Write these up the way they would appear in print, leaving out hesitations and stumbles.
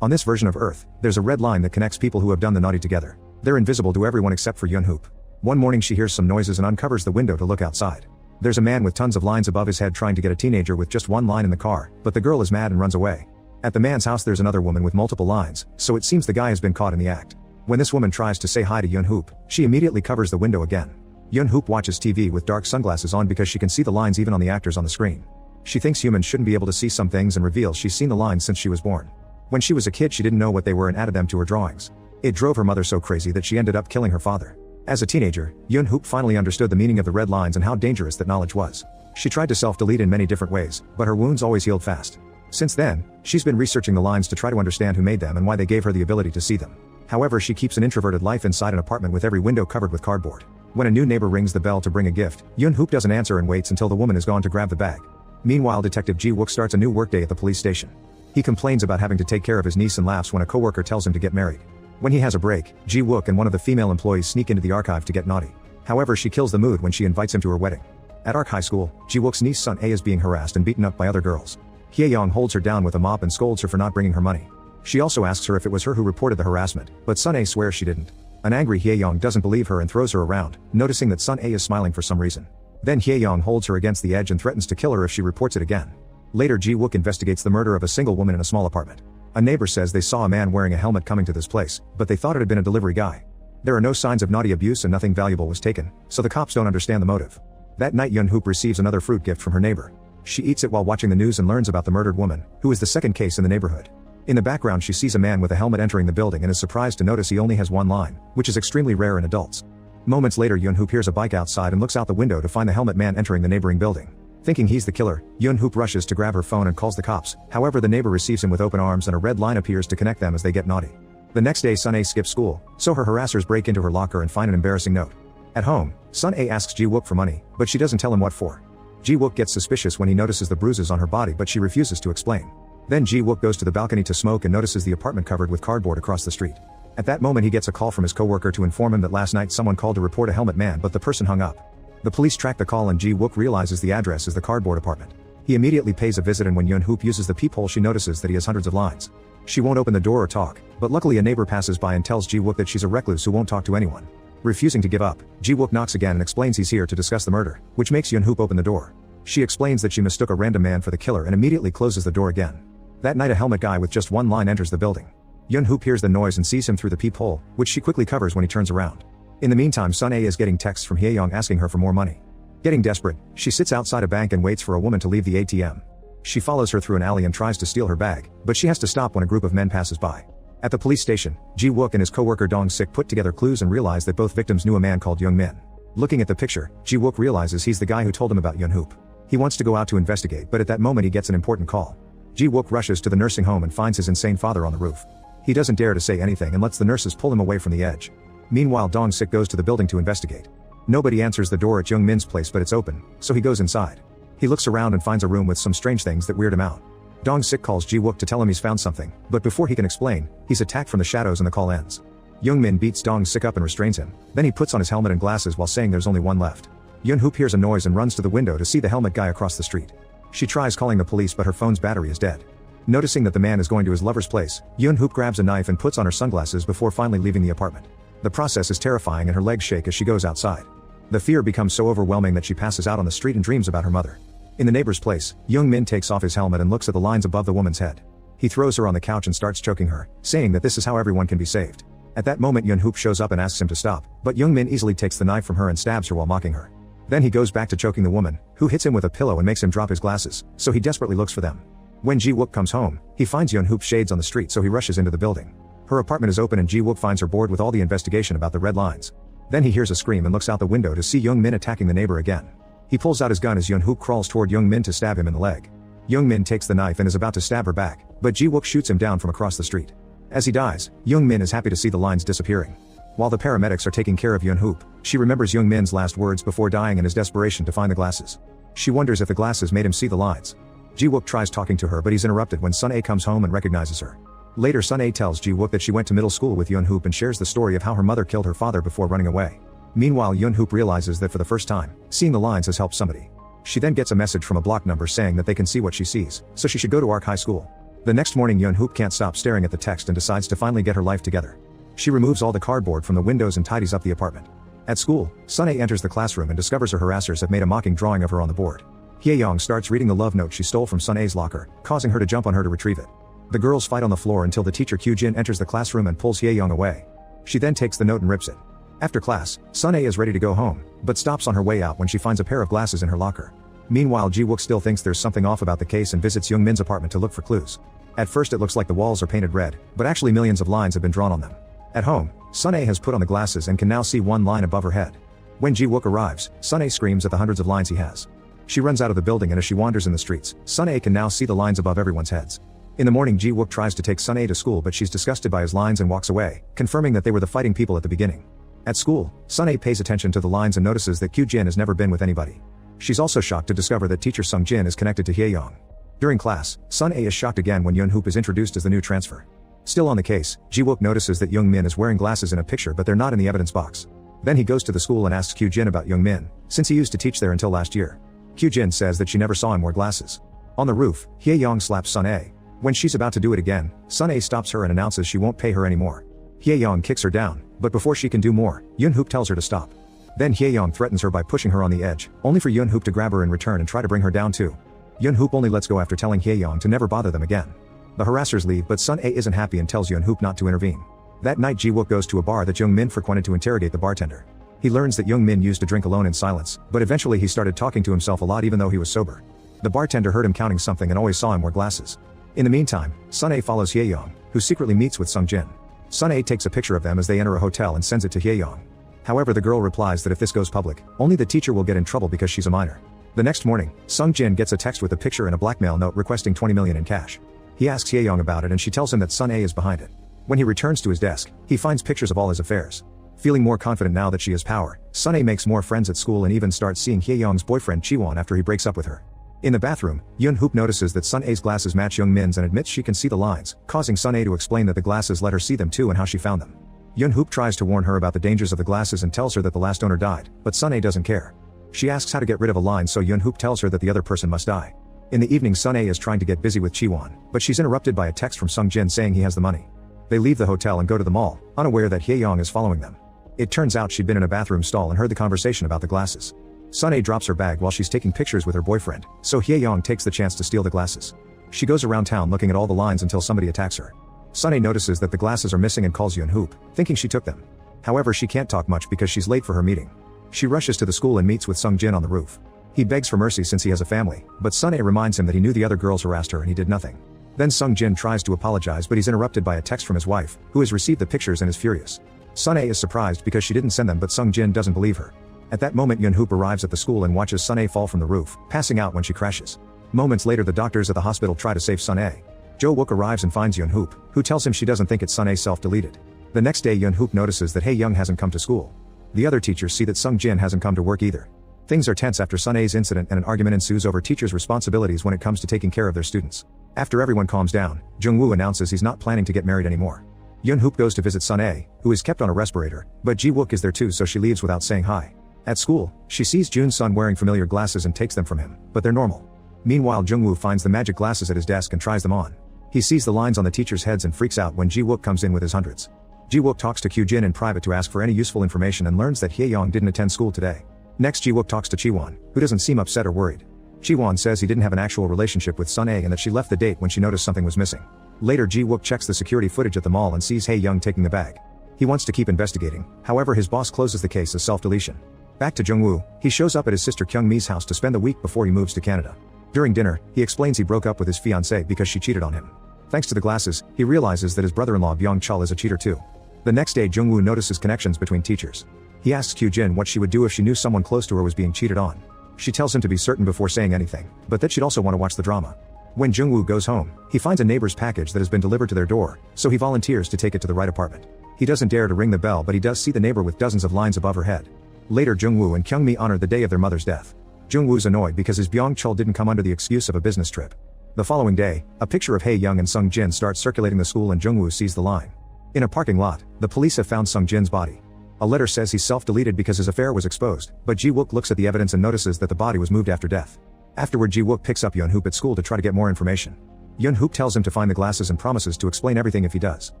On this version of Earth, there's a red line that connects people who have done the naughty together. They're invisible to everyone except for Yun-hoop. One morning she hears some noises and uncovers the window to look outside. There's a man with tons of lines above his head trying to get a teenager with just one line in the car, but the girl is mad and runs away. At the man's house there's another woman with multiple lines, so it seems the guy has been caught in the act. When this woman tries to say hi to Yun-hoop, she immediately covers the window again. Yun-hoop watches TV with dark sunglasses on because she can see the lines even on the actors on the screen. She thinks humans shouldn't be able to see some things and reveals she's seen the lines since she was born. When she was a kid she didn't know what they were and added them to her drawings. It drove her mother so crazy that she ended up killing her father. As a teenager, Yun-hoop finally understood the meaning of the red lines and how dangerous that knowledge was. She tried to self-delete in many different ways, but her wounds always healed fast. Since then, she's been researching the lines to try to understand who made them and why they gave her the ability to see them. However, she keeps an introverted life inside an apartment with every window covered with cardboard. When a new neighbor rings the bell to bring a gift, Yun-hoop doesn't answer and waits until the woman is gone to grab the bag. Meanwhile, Detective Ji-wook starts a new workday at the police station. He complains about having to take care of his niece and laughs when a coworker tells him to get married. When he has a break, Ji-wook and one of the female employees sneak into the archive to get naughty. However, she kills the mood when she invites him to her wedding. At Ark High School, Ji-wook's niece Sun A is being harassed and beaten up by other girls. Hye-young holds her down with a mop and scolds her for not bringing her money. She also asks her if it was her who reported the harassment, but Sun A swears she didn't. An angry Hye-young doesn't believe her and throws her around, noticing that Sun A is smiling for some reason. Then Hye-young holds her against the edge and threatens to kill her if she reports it again. Later, Ji-wook investigates the murder of a single woman in a small apartment. A neighbor says they saw a man wearing a helmet coming to this place, but they thought it had been a delivery guy. There are no signs of naughty abuse and nothing valuable was taken, so the cops don't understand the motive. That night Yun-hoop receives another fruit gift from her neighbor. She eats it while watching the news and learns about the murdered woman, who is the second case in the neighborhood. In the background she sees a man with a helmet entering the building and is surprised to notice he only has one line, which is extremely rare in adults. Moments later Yun-hoop hears a bike outside and looks out the window to find the helmet man entering the neighboring building. Thinking he's the killer, Yun-hoop rushes to grab her phone and calls the cops. However, the neighbor receives him with open arms and a red line appears to connect them as they get naughty. The next day Sun A skips school, so her harassers break into her locker and find an embarrassing note. At home, Sun A asks Ji-wook for money, but she doesn't tell him what for. Ji-wook gets suspicious when he notices the bruises on her body but she refuses to explain. Then Ji-wook goes to the balcony to smoke and notices the apartment covered with cardboard across the street. At that moment he gets a call from his coworker to inform him that last night someone called to report a helmet man but the person hung up. The police track the call and Ji-wook realizes the address is the cardboard apartment. He immediately pays a visit and when Yun-hoop uses the peephole she notices that he has hundreds of lines. She won't open the door or talk, but luckily a neighbor passes by and tells Ji-wook that she's a recluse who won't talk to anyone. Refusing to give up, Ji-wook knocks again and explains he's here to discuss the murder, which makes Yun-hoop open the door. She explains that she mistook a random man for the killer and immediately closes the door again. That night a helmet guy with just one line enters the building. Yun-hoop hears the noise and sees him through the peephole, which she quickly covers when he turns around. In the meantime Sun A is getting texts from Hye-young asking her for more money. Getting desperate, she sits outside a bank and waits for a woman to leave the ATM. She follows her through an alley and tries to steal her bag, but she has to stop when a group of men passes by. At the police station, Ji-wook and his coworker Dong-sik put together clues and realize that both victims knew a man called Young-min. Looking at the picture, Ji-wook realizes he's the guy who told him about Yun-hoop. He wants to go out to investigate, but at that moment he gets an important call. Ji-wook rushes to the nursing home and finds his insane father on the roof. He doesn't dare to say anything and lets the nurses pull him away from the edge. Meanwhile Dong-sik goes to the building to investigate. Nobody answers the door at Young-min's place but it's open, so he goes inside. He looks around and finds a room with some strange things that weird him out. Dong-sik calls Ji-wook to tell him he's found something, but before he can explain, he's attacked from the shadows and the call ends. Young-min beats Dong-sik up and restrains him, then he puts on his helmet and glasses while saying there's only one left. Yun-hoop hears a noise and runs to the window to see the helmet guy across the street. She tries calling the police but her phone's battery is dead. Noticing that the man is going to his lover's place, Yun-hoop grabs a knife and puts on her sunglasses before finally leaving the apartment. The process is terrifying and her legs shake as she goes outside. The fear becomes so overwhelming that she passes out on the street and dreams about her mother. In the neighbor's place, Young-min takes off his helmet and looks at the lines above the woman's head. He throws her on the couch and starts choking her, saying that this is how everyone can be saved. At that moment Yun-hoop shows up and asks him to stop, but Young-min easily takes the knife from her and stabs her while mocking her. Then he goes back to choking the woman, who hits him with a pillow and makes him drop his glasses, so he desperately looks for them. When Ji-wook comes home, he finds Yun-hoop's shades on the street so he rushes into the building. Her apartment is open and Ji-wook finds her bored with all the investigation about the red lines. Then he hears a scream and looks out the window to see Young-min attacking the neighbor again. He pulls out his gun as Yun-hoop crawls toward Young-min to stab him in the leg. Young-min takes the knife and is about to stab her back, but Ji-wook shoots him down from across the street. As he dies, Young-min is happy to see the lines disappearing. While the paramedics are taking care of Yun-hoop, she remembers Young-min's last words before dying in his desperation to find the glasses. She wonders if the glasses made him see the lines. Ji-wook tries talking to her but he's interrupted when Sun A comes home and recognizes her. Later Sun A tells Ji-wook that she went to middle school with Yun-hoop and shares the story of how her mother killed her father before running away. Meanwhile Yun-hoop realizes that for the first time, seeing the lines has helped somebody. She then gets a message from a block number saying that they can see what she sees, so she should go to Ark High School. The next morning Yun Hoop can't stop staring at the text and decides to finally get her life together. She removes all the cardboard from the windows and tidies up the apartment. At school, Sun-A enters the classroom and discovers her harassers have made a mocking drawing of her on the board. Hye-young starts reading the love note she stole from Sun-A's locker, causing her to jump on her to retrieve it. The girls fight on the floor until the teacher Kyu-jin enters the classroom and pulls Hye-young away. She then takes the note and rips it. After class, Sun-A is ready to go home, but stops on her way out when she finds a pair of glasses in her locker. Meanwhile, Ji-wook still thinks there's something off about the case and visits Young Min's apartment to look for clues. At first it looks like the walls are painted red, but actually millions of lines have been drawn on them. At home, Sun-A has put on the glasses and can now see one line above her head. When Ji-wook arrives, Sun-A screams at the hundreds of lines he has. She runs out of the building, and as she wanders in the streets, Sun-A can now see the lines above everyone's heads. In the morning, Ji-wook tries to take Sun-A to school, but she's disgusted by his lines and walks away, confirming that they were the fighting people at the beginning. At school, Sun-A pays attention to the lines and notices that Kyu-jin has never been with anybody. She's also shocked to discover that teacher Sung-jin is connected to Hye-young. During class, Sun-A is shocked again when Yun Hoop is introduced as the new transfer. Still on the case, Ji-wook notices that Young Min is wearing glasses in a picture, but they're not in the evidence box. Then he goes to the school and asks Kyu-jin about Young Min, since he used to teach there until last year. Kyu-jin says that she never saw him wear glasses. On the roof, Hye-young slaps Sun-A. When she's about to do it again, Sun-A stops her and announces she won't pay her anymore. Hye-young kicks her down, but before she can do more, Yun Hoop tells her to stop. Then Hye-young threatens her by pushing her on the edge, only for Yun Hoop to grab her in return and try to bring her down too. Yun Hoop only lets go after telling Hye-young to never bother them again. The harassers leave, but Sun-A isn't happy and tells Yun Hoop not to intervene. That night, Ji-wook goes to a bar that Young Min frequented to interrogate the bartender. He learns that Young Min used to drink alone in silence, but eventually he started talking to himself a lot even though he was sober. The bartender heard him counting something and always saw him wear glasses. In the meantime, Sun-A follows Hye-young, who secretly meets with Sung-jin. Sun-A takes a picture of them as they enter a hotel and sends it to Hye-young. However, the girl replies that if this goes public, only the teacher will get in trouble because she's a minor. The next morning, Sung-jin gets a text with a picture and a blackmail note requesting 20 million in cash. He asks Hye-young about it and she tells him that Sun-A is behind it. When he returns to his desk, he finds pictures of all his affairs. Feeling more confident now that she has power, Sun-A makes more friends at school and even starts seeing Hye-young's boyfriend Chi-won after he breaks up with her. In the bathroom, Yun Hoop notices that Sun-A's glasses match Young Min's and admits she can see the lines, causing Sun-A to explain that the glasses let her see them too and how she found them. Yun Hoop tries to warn her about the dangers of the glasses and tells her that the last owner died, but Sun-A doesn't care. She asks how to get rid of a line, so Yun Hoop tells her that the other person must die. In the evening, Sun-A is trying to get busy with Chi-won, but she's interrupted by a text from Sung-jin saying he has the money. They leave the hotel and go to the mall, unaware that Hye-young is following them. It turns out she'd been in a bathroom stall and heard the conversation about the glasses. Sun-A drops her bag while she's taking pictures with her boyfriend, so Hye-young takes the chance to steal the glasses. She goes around town looking at all the lines until somebody attacks her. Sun-A notices that the glasses are missing and calls Yun Hoop, thinking she took them. However, she can't talk much because she's late for her meeting. She rushes to the school and meets with Sung-jin on the roof. He begs for mercy since he has a family, but Sun-A reminds him that he knew the other girls harassed her and he did nothing. Then Sung-jin tries to apologize, but he's interrupted by a text from his wife, who has received the pictures and is furious. Sun-A is surprised because she didn't send them, but Sung-jin doesn't believe her. At that moment, Yun Hoop arrives at the school and watches Sun-A fall from the roof, passing out when she crashes. Moments later, the doctors at the hospital try to save Sun-A. Jo-wook arrives and finds Yun Hoop, who tells him she doesn't think it's Sun-A self-deleted. The next day, Yun Hoop notices that Hae-young hasn't come to school. The other teachers see that Sung-jin hasn't come to work either. Things are tense after Sun-A's incident and an argument ensues over teachers' responsibilities when it comes to taking care of their students. After everyone calms down, Jung-woo announces he's not planning to get married anymore. Yun Hoop goes to visit Sun-A, who is kept on a respirator, but Ji-wook is there too, so she leaves without saying hi. At school, she sees Jun-sun wearing familiar glasses and takes them from him, but they're normal. Meanwhile, Jung-woo finds the magic glasses at his desk and tries them on. He sees the lines on the teachers' heads and freaks out when Ji-wook comes in with his hundreds. Ji-wook talks to Kyu-jin in private to ask for any useful information and learns that Hye-young didn't attend school today. Next, Ji-wook talks to Chi-won, who doesn't seem upset or worried. Chi-won says he didn't have an actual relationship with Sun-A and that she left the date when she noticed something was missing. Later, Ji-wook checks the security footage at the mall and sees Hae-young taking the bag. He wants to keep investigating, however his boss closes the case as self-deletion. Back to Jung-woo, he shows up at his sister Kyung-mi's house to spend the week before he moves to Canada. During dinner, he explains he broke up with his fiancée because she cheated on him. Thanks to the glasses, he realizes that his brother-in-law Byung-chul is a cheater too. The next day, Jung-woo notices connections between teachers. He asks Kyu-jin what she would do if she knew someone close to her was being cheated on. She tells him to be certain before saying anything, but that she'd also want to watch the drama. When Jung-woo goes home, he finds a neighbor's package that has been delivered to their door, so he volunteers to take it to the right apartment. He doesn't dare to ring the bell, but he does see the neighbor with dozens of lines above her head. Later, Jung-woo and Kyung-mi honor the day of their mother's death. Jung-woo's annoyed because his Byung-chul didn't come under the excuse of a business trip. The following day, a picture of Hae-young and Sung-jin starts circulating the school and Jung-woo sees the line. In a parking lot, the police have found Sung-jin's body. A letter says he's self-deleted because his affair was exposed, but Ji-wook looks at the evidence and notices that the body was moved after death. Afterward, Ji-wook picks up Yun Hoop at school to try to get more information. Yun Hoop tells him to find the glasses and promises to explain everything if he does.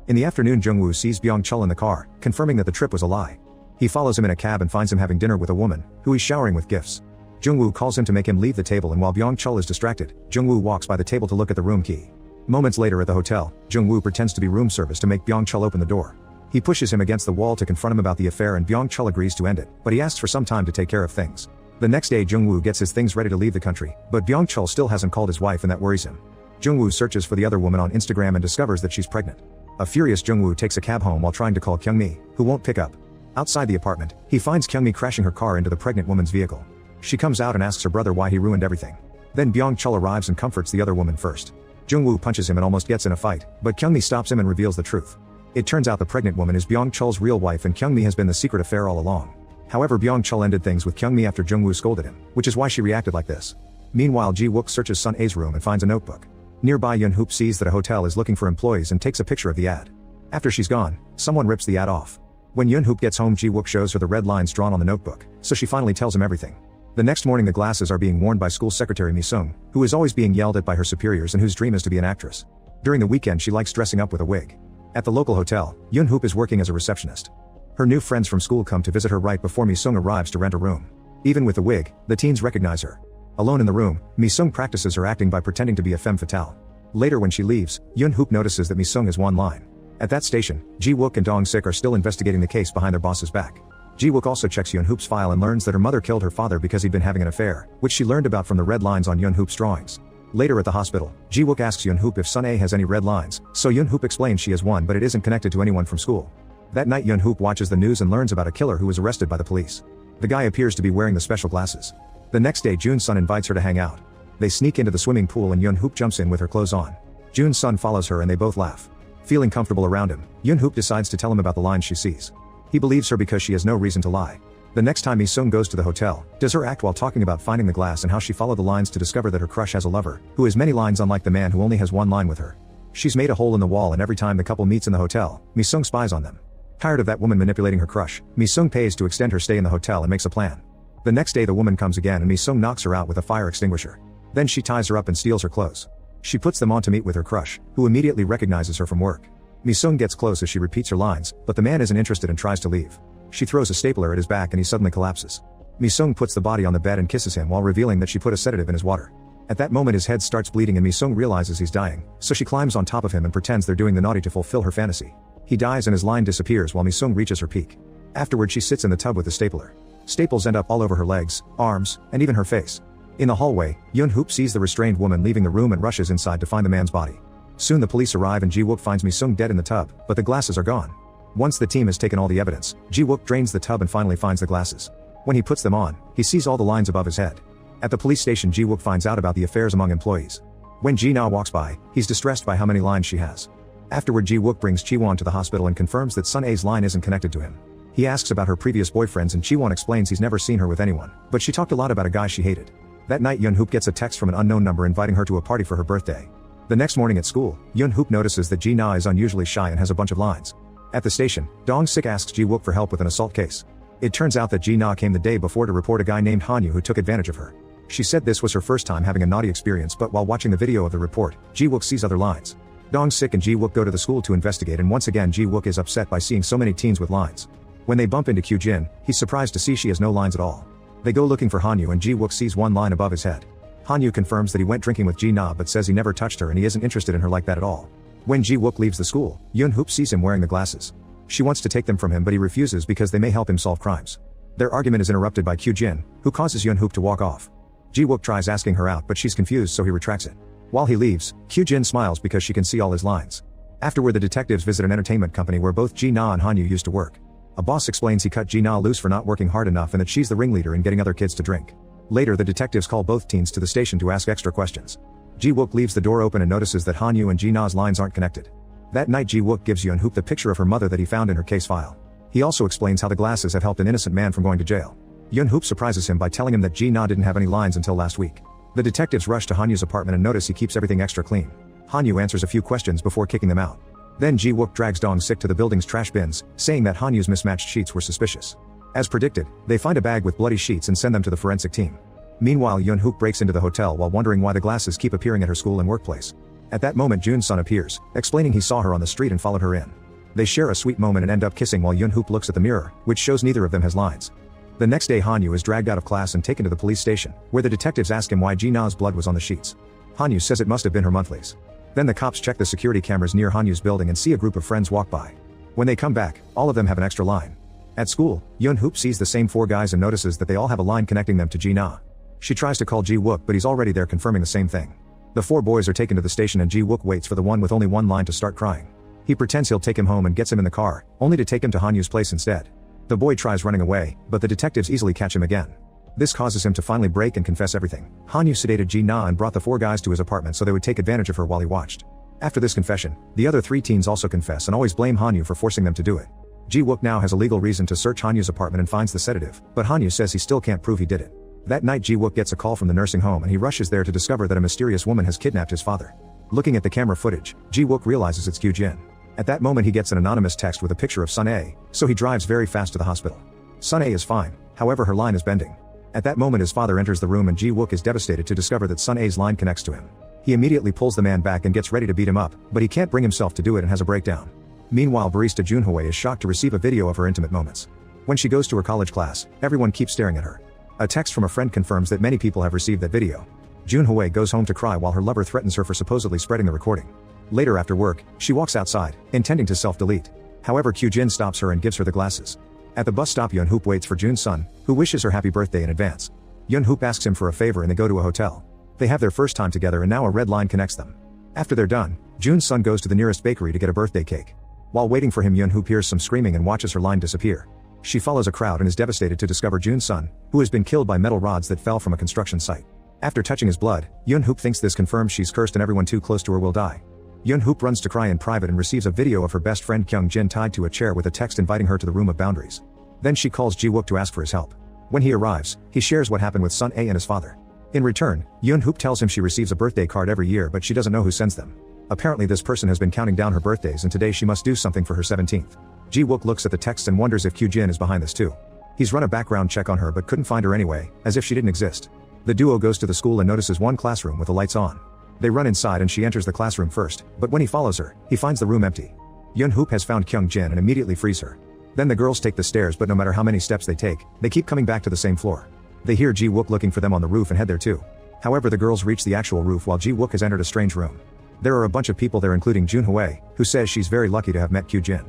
In the afternoon, Jung-woo sees Byung-chul in the car, confirming that the trip was a lie. He follows him in a cab and finds him having dinner with a woman, who he's showering with gifts. Jung-woo calls him to make him leave the table, and while Byung-chul is distracted, Jung-woo walks by the table to look at the room key. Moments later at the hotel, Jung-woo pretends to be room service to make Byung-chul open the door. He pushes him against the wall to confront him about the affair, and Byung-chul agrees to end it, but he asks for some time to take care of things. The next day, Jung-woo gets his things ready to leave the country, but Byung-chul still hasn't called his wife, and that worries him. Jung-woo searches for the other woman on Instagram and discovers that she's pregnant. A furious Jung-woo takes a cab home while trying to call Kyung-mi, who won't pick up. Outside the apartment, he finds Kyung-mi crashing her car into the pregnant woman's vehicle. She comes out and asks her brother why he ruined everything. Then Byung-chul arrives and comforts the other woman first. Jung-woo punches him and almost gets in a fight, but Kyung-mi stops him and reveals the truth. It turns out the pregnant woman is Byung-chul's real wife, and Kyung-mi has been the secret affair all along. However, Byung-chul ended things with Kyung-mi after Jung-woo scolded him, which is why she reacted like this. Meanwhile, Ji-wook searches Sun A's room and finds a notebook. Nearby, Yun Hoop sees that a hotel is looking for employees and takes a picture of the ad. After she's gone, someone rips the ad off. When Yun Hoop gets home, Ji-wook shows her the red lines drawn on the notebook, so she finally tells him everything. The next morning, the glasses are being worn by school secretary Mi-sung, who is always being yelled at by her superiors and whose dream is to be an actress. During the weekend, she likes dressing up with a wig. At the local hotel, Yun Hoop is working as a receptionist. Her new friends from school come to visit her right before Mi-sung arrives to rent a room. Even with the wig, the teens recognize her. Alone in the room, Mi-sung practices her acting by pretending to be a femme fatale. Later, when she leaves, Yun Hoop notices that Mi-sung is one line. At that station, Ji-wook and Dong-sik are still investigating the case behind their boss's back. Ji-wook also checks Yun Hoop's file and learns that her mother killed her father because he'd been having an affair, which she learned about from the red lines on Yun Hoop's drawings. Later at the hospital, Ji-wook asks Yun Hoop if Sun A has any red lines, so Yun Hoop explains she has one, but it isn't connected to anyone from school. That night, Yun Hoop watches the news and learns about a killer who was arrested by the police. The guy appears to be wearing the special glasses. The next day, Jun-sun invites her to hang out. They sneak into the swimming pool and Yun Hoop jumps in with her clothes on. Jun-sun follows her and they both laugh. Feeling comfortable around him, Yun Hoop decides to tell him about the lines she sees. He believes her because she has no reason to lie. The next time Mi-sung goes to the hotel, does her act while talking about finding the glass and how she followed the lines to discover that her crush has a lover, who has many lines unlike the man who only has one line with her. She's made a hole in the wall, and every time the couple meets in the hotel, Mi-sung spies on them. Tired of that woman manipulating her crush, Mi-sung pays to extend her stay in the hotel and makes a plan. The next day the woman comes again and Mi-sung knocks her out with a fire extinguisher. Then she ties her up and steals her clothes. She puts them on to meet with her crush, who immediately recognizes her from work. Mi-sung gets close as she repeats her lines, but the man isn't interested and tries to leave. She throws a stapler at his back and he suddenly collapses. Mi-sung puts the body on the bed and kisses him while revealing that she put a sedative in his water. At that moment his head starts bleeding and Mi-sung realizes he's dying, so she climbs on top of him and pretends they're doing the naughty to fulfill her fantasy. He dies and his line disappears while Mi-sung reaches her peak. Afterward she sits in the tub with the stapler. Staples end up all over her legs, arms, and even her face. In the hallway, Yun Hoop sees the restrained woman leaving the room and rushes inside to find the man's body. Soon the police arrive and Ji-wook finds Mi-sung dead in the tub, but the glasses are gone. Once the team has taken all the evidence, Ji-wook drains the tub and finally finds the glasses. When he puts them on, he sees all the lines above his head. At the police station, Ji-wook finds out about the affairs among employees. When Ji-na walks by, he's distressed by how many lines she has. Afterward, Ji-wook brings Chi-won to the hospital and confirms that Sun A's line isn't connected to him. He asks about her previous boyfriends and Chi-won explains he's never seen her with anyone, but she talked a lot about a guy she hated. That night, Yun Hoop gets a text from an unknown number inviting her to a party for her birthday. The next morning at school, Yun Hoop notices that Ji-na is unusually shy and has a bunch of lines. At the station, Dong-sik asks Ji-wook for help with an assault case. It turns out that Ji-na came the day before to report a guy named Hanyu who took advantage of her. She said this was her first time having a naughty experience, but while watching the video of the report, Ji-wook sees other lines. Dong-sik and Ji-wook go to the school to investigate, and once again Ji-wook is upset by seeing so many teens with lines. When they bump into Kyujin, he's surprised to see she has no lines at all. They go looking for Hanyu and Ji-wook sees one line above his head. Hanyu confirms that he went drinking with Ji-na but says he never touched her and he isn't interested in her like that at all. When Ji-wook leaves the school, Yun Hoop sees him wearing the glasses. She wants to take them from him but he refuses because they may help him solve crimes. Their argument is interrupted by Kyujin, who causes Yun Hoop to walk off. Ji-wook tries asking her out but she's confused so he retracts it. While he leaves, Kyujin smiles because she can see all his lines. Afterward, the detectives visit an entertainment company where both Ji-na and Hanyu used to work. A boss explains he cut Ji-na loose for not working hard enough and that she's the ringleader in getting other kids to drink. Later, the detectives call both teens to the station to ask extra questions. Ji-wook leaves the door open and notices that Hanyu and Ji-na's lines aren't connected. That night, Ji-wook gives Yun Hoop the picture of her mother that he found in her case file. He also explains how the glasses have helped an innocent man from going to jail. Yun Hoop surprises him by telling him that Ji-na didn't have any lines until last week. The detectives rush to Hanyu's apartment and notice he keeps everything extra clean. Hanyu answers a few questions before kicking them out. Then Ji-wook drags Dong-sik to the building's trash bins, saying that Hanyu's mismatched sheets were suspicious. As predicted, they find a bag with bloody sheets and send them to the forensic team. Meanwhile, Yun Hoop breaks into the hotel while wondering why the glasses keep appearing at her school and workplace. At that moment Jun-sun appears, explaining he saw her on the street and followed her in. They share a sweet moment and end up kissing while Yoon-hoop looks at the mirror, which shows neither of them has lines. The next day Hanyu is dragged out of class and taken to the police station, where the detectives ask him why Ji-na's blood was on the sheets. Hanyu says it must have been her monthlies. Then the cops check the security cameras near Hanyu's building and see a group of friends walk by. When they come back, all of them have an extra line. At school, Yoon-hoop sees the same 4 guys and notices that they all have a line connecting them to Ji-na. She tries to call Ji-wook but he's already there confirming the same thing. The 4 boys are taken to the station and Ji-wook waits for the one with only one line to start crying. He pretends he'll take him home and gets him in the car, only to take him to Hanyu's place instead. The boy tries running away, but the detectives easily catch him again. This causes him to finally break and confess everything. Hanyu sedated Ji-na and brought the 4 guys to his apartment so they would take advantage of her while he watched. After this confession, the other 3 teens also confess and always blame Hanyu for forcing them to do it. Ji-wook now has a legal reason to search Hanyu's apartment and finds the sedative, but Hanyu says he still can't prove he did it. That night Ji-wook gets a call from the nursing home and he rushes there to discover that a mysterious woman has kidnapped his father. Looking at the camera footage, Ji-wook realizes it's Kyujin. At that moment he gets an anonymous text with a picture of Sun-ae, so he drives very fast to the hospital. Sun-ae is fine, however her line is bending. At that moment his father enters the room and Ji-wook is devastated to discover that Sun-ae's line connects to him. He immediately pulls the man back and gets ready to beat him up, but he can't bring himself to do it and has a breakdown. Meanwhile barista Junhoi is shocked to receive a video of her intimate moments. When she goes to her college class, everyone keeps staring at her. A text from a friend confirms that many people have received that video. Junhoi goes home to cry while her lover threatens her for supposedly spreading the recording. Later after work, she walks outside, intending to self-delete. However Kyujin stops her and gives her the glasses. At the bus stop Yoon-hoop waits for Jun-sun, who wishes her happy birthday in advance. Yoon-hoop asks him for a favor and they go to a hotel. They have their first time together and now a red line connects them. After they're done, Jun-sun goes to the nearest bakery to get a birthday cake. While waiting for him Yoon-hoop hears some screaming and watches her line disappear. She follows a crowd and is devastated to discover Jun-sun, who has been killed by metal rods that fell from a construction site. After touching his blood, Yoon-hoop thinks this confirms she's cursed and everyone too close to her will die. Yoon-hoop runs to cry in private and receives a video of her best friend Kyung-jin tied to a chair with a text inviting her to the room of boundaries. Then she calls Ji-wook to ask for his help. When he arrives, he shares what happened with Sun-ae and his father. In return, Yoon-hoop tells him she receives a birthday card every year but she doesn't know who sends them. Apparently this person has been counting down her birthdays and today she must do something for her 17th. Ji-wook looks at the text and wonders if Kyujin is behind this too. He's run a background check on her but couldn't find her anyway, as if she didn't exist. The duo goes to the school and notices one classroom with the lights on. They run inside and she enters the classroom first, but when he follows her, he finds the room empty. Yoon-hoop has found Kyung-jin and immediately frees her. Then the girls take the stairs but no matter how many steps they take, they keep coming back to the same floor. They hear Ji-wook looking for them on the roof and head there too. However the girls reach the actual roof while Ji-wook has entered a strange room. There are a bunch of people there including Junhoi, who says she's very lucky to have met Kyujin.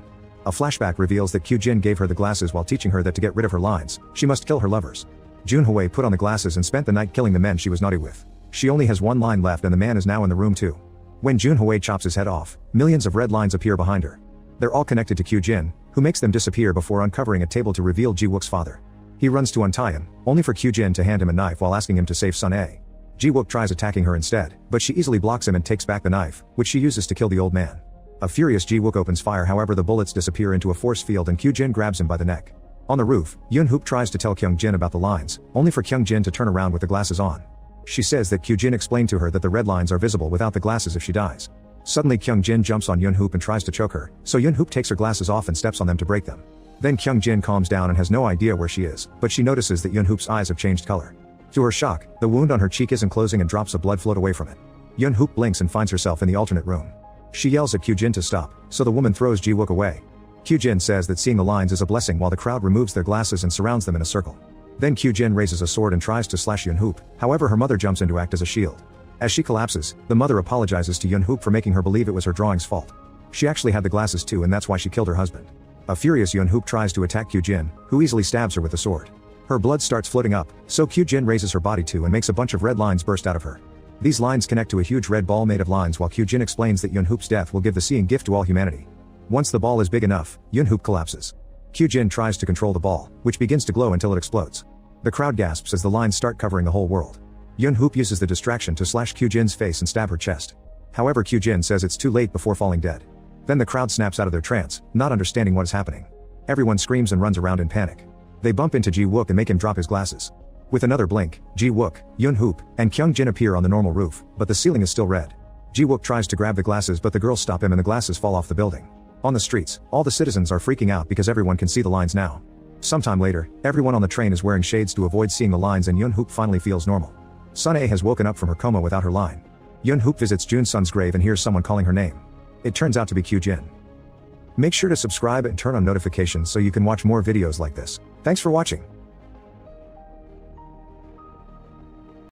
A flashback reveals that Kyujin gave her the glasses while teaching her that to get rid of her lines, she must kill her lovers. Junhoi put on the glasses and spent the night killing the men she was naughty with. She only has one line left and the man is now in the room too. When Junhoi chops his head off, millions of red lines appear behind her. They're all connected to Kyujin, who makes them disappear before uncovering a table to reveal Ji-wook's father. He runs to untie him, only for Kyujin to hand him a knife while asking him to save Sun-ae. Ji-wook tries attacking her instead, but she easily blocks him and takes back the knife, which she uses to kill the old man. A furious Ji-wook opens fire, however the bullets disappear into a force field and Kyujin grabs him by the neck. On the roof, Yoon-hoop tries to tell Kyung-jin about the lines, only for Kyung-jin to turn around with the glasses on. She says that Kyujin explained to her that the red lines are visible without the glasses if she dies. Suddenly Kyung-jin jumps on Yoon-hoop and tries to choke her, so Yoon-hoop takes her glasses off and steps on them to break them. Then Kyung-jin calms down and has no idea where she is, but she notices that Yoon-hoop's eyes have changed color. To her shock, the wound on her cheek isn't closing and drops of blood float away from it. Yoon-hoop blinks and finds herself in the alternate room. She yells at Kyujin to stop, so the woman throws Ji-wook away. Kyujin says that seeing the lines is a blessing while the crowd removes their glasses and surrounds them in a circle. Then Kyujin raises a sword and tries to slash Yoon-hoop, however her mother jumps in to act as a shield. As she collapses, the mother apologizes to Yoon-hoop for making her believe it was her drawing's fault. She actually had the glasses too and that's why she killed her husband. A furious Yoon-hoop tries to attack Kyujin, who easily stabs her with the sword. Her blood starts floating up, so Kyujin raises her body too and makes a bunch of red lines burst out of her. These lines connect to a huge red ball made of lines while Kyujin explains that Yoon-hoop's death will give the seeing gift to all humanity. Once the ball is big enough, Yoon-hoop collapses. Kyujin tries to control the ball, which begins to glow until it explodes. The crowd gasps as the lines start covering the whole world. Yoon-hoop uses the distraction to slash Kyujin's face and stab her chest. However Kyujin says it's too late before falling dead. Then the crowd snaps out of their trance, not understanding what is happening. Everyone screams and runs around in panic. They bump into Ji-wook and make him drop his glasses. With another blink, Ji-wook, Yoon-hoop, and Kyung-jin appear on the normal roof, but the ceiling is still red. Ji-wook tries to grab the glasses but the girls stop him and the glasses fall off the building. On the streets, all the citizens are freaking out because everyone can see the lines now. Sometime later, everyone on the train is wearing shades to avoid seeing the lines and Yoon-hoop finally feels normal. Sun-ae has woken up from her coma without her line. Yun Hoop visits Jun's son's grave and hears someone calling her name. It turns out to be Kyu Jin. Make sure to subscribe and turn on notifications so you can watch more videos like this. Thanks for watching.